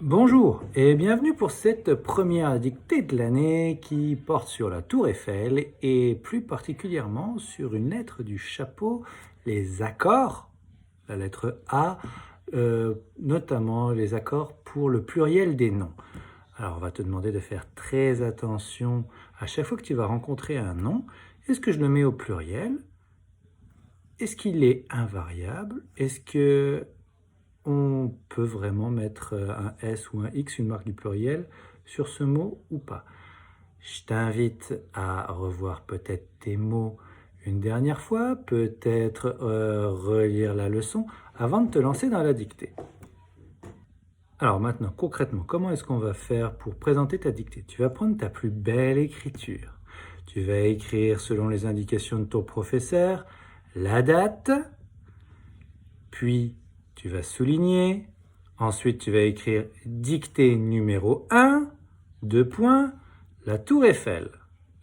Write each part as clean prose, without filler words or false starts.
Bonjour et bienvenue pour cette première dictée de l'année qui porte sur la Tour Eiffel et plus particulièrement sur une lettre du chapeau, les accords, la lettre A, notamment les accords pour le pluriel des noms. Alors on va te demander de faire très attention à chaque fois que tu vas rencontrer un nom. Est-ce que je le mets au pluriel? Est-ce qu'il est invariable? Est-ce que on peut vraiment mettre un S ou un X, une marque du pluriel, sur ce mot ou pas? Je t'invite à revoir peut-être tes mots une dernière fois, peut-être relire la leçon avant de te lancer dans la dictée. Alors maintenant, concrètement, comment est-ce qu'on va faire pour présenter ta dictée? Tu vas prendre ta plus belle écriture. Tu vas écrire selon les indications de ton professeur la date, puis tu vas souligner, ensuite tu vas écrire dictée numéro 1, 2 points, la tour Eiffel.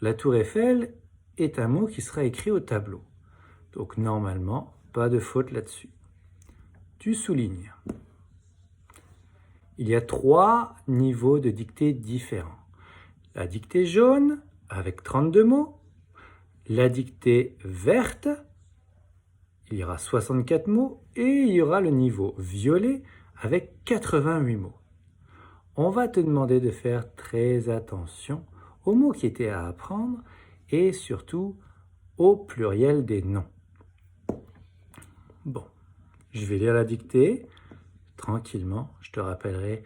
La tour Eiffel est un mot qui sera écrit au tableau. Donc normalement, pas de faute là-dessus. Tu soulignes. Il y a 3 niveaux de dictée différents. La dictée jaune avec 32 mots, la dictée verte, il y aura 64 mots, et il y aura le niveau violet avec 88 mots. On va te demander de faire très attention aux mots qui étaient à apprendre et surtout au pluriel des noms. Bon, je vais lire la dictée tranquillement. Je te rappellerai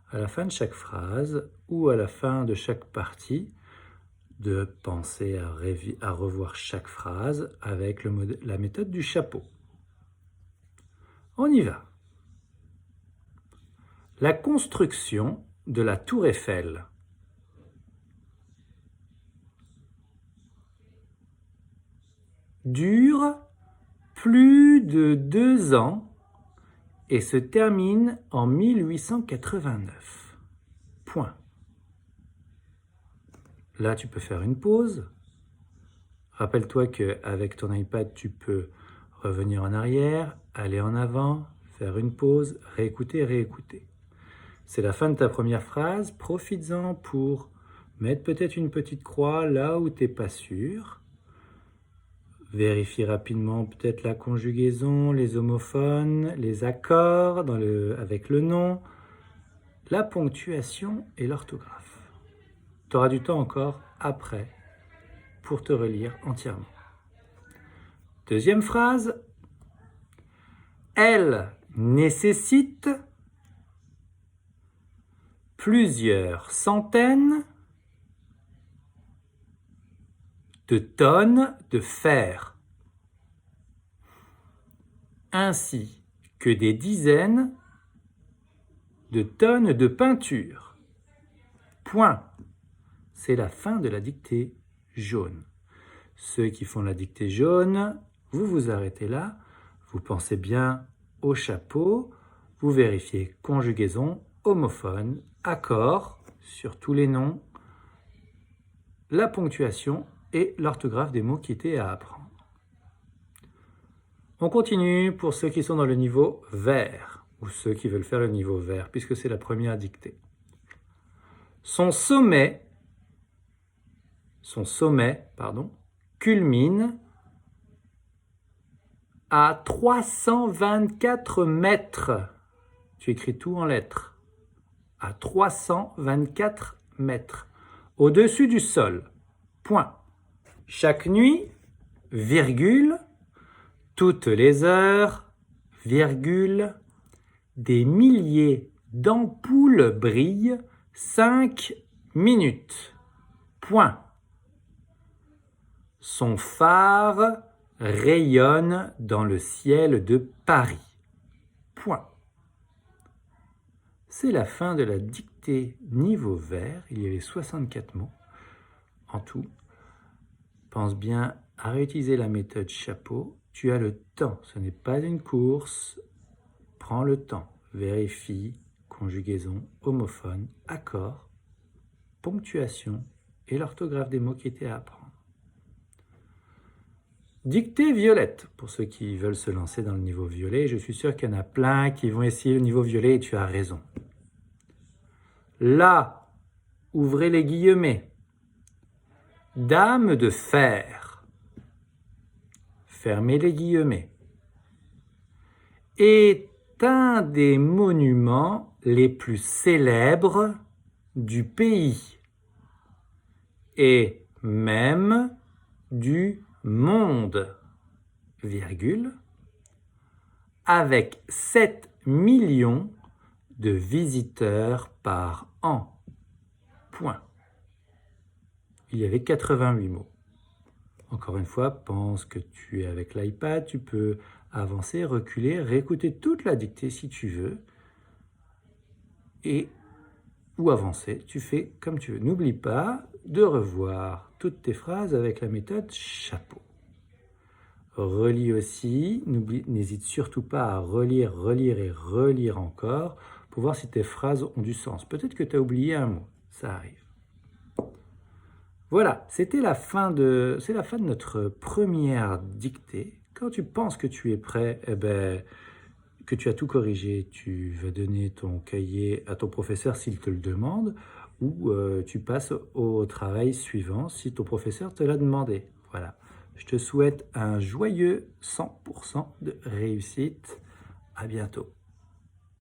à la fin de chaque phrase ou à la fin de chaque partie de penser à revoir chaque phrase avec la méthode du chapeau. On y va. La construction de la tour Eiffel. Dure plus de 2 ans et se termine en 1889. Point. Là, tu peux faire une pause. Rappelle-toi qu'avec ton iPad, tu peux revenir en arrière, aller en avant, faire une pause, réécouter, réécouter. C'est la fin de ta première phrase. Profites-en pour mettre peut-être une petite croix là où tu n'es pas sûr. Vérifie rapidement peut-être la conjugaison, les homophones, les accords avec le nom, la ponctuation et l'orthographe. Tu auras du temps encore après pour te relire entièrement. Deuxième phrase. Elle nécessite plusieurs centaines de tonnes de fer, ainsi que des dizaines de tonnes de peinture. Point. C'est la fin de la dictée jaune. Ceux qui font la dictée jaune, vous vous arrêtez là, vous pensez bien au chapeau, vous vérifiez conjugaison, homophone, accord sur tous les noms, la ponctuation et l'orthographe des mots qui étaient à apprendre. On continue pour ceux qui sont dans le niveau vert, ou ceux qui veulent faire le niveau vert, puisque c'est la première dictée. Son sommet, culmine à 324 mètres. Tu écris tout en lettres. À 324 mètres. Au-dessus du sol. Point. Chaque nuit, virgule, toutes les heures, virgule, des milliers d'ampoules brillent 5 minutes. Point. Son phare rayonne dans le ciel de Paris. Point. C'est la fin de la dictée niveau vert. Il y avait 64 mots en tout. Pense bien à réutiliser la méthode chapeau. Tu as le temps, ce n'est pas une course. Prends le temps, vérifie, conjugaison, homophone, accord, ponctuation et l'orthographe des mots qui étaient à apprendre. Dictée violette, pour ceux qui veulent se lancer dans le niveau violet. Je suis sûr qu'il y en a plein qui vont essayer le niveau violet et tu as raison. Là, ouvrez les guillemets. Dame de fer. Fermez les guillemets. Est un des monuments les plus célèbres du pays et même du monde, virgule, avec 7 millions de visiteurs par an. Point. Il y avait 88 mots. Encore une fois, pense que tu es avec l'iPad, tu peux avancer, reculer, réécouter toute la dictée si tu veux, et ou avancer, tu fais comme tu veux. N'oublie pas de revoir toutes tes phrases avec la méthode chapeau. Relis aussi, n'hésite surtout pas à relire, relire et relire encore pour voir si tes phrases ont du sens. Peut-être que tu as oublié un mot, ça arrive. Voilà, c'est la fin de notre première dictée. Quand tu penses que tu es prêt, que tu as tout corrigé, tu vas donner ton cahier à ton professeur s'il te le demande, ou tu passes au travail suivant si ton professeur te l'a demandé. Voilà. Je te souhaite un joyeux 100% de réussite. À bientôt.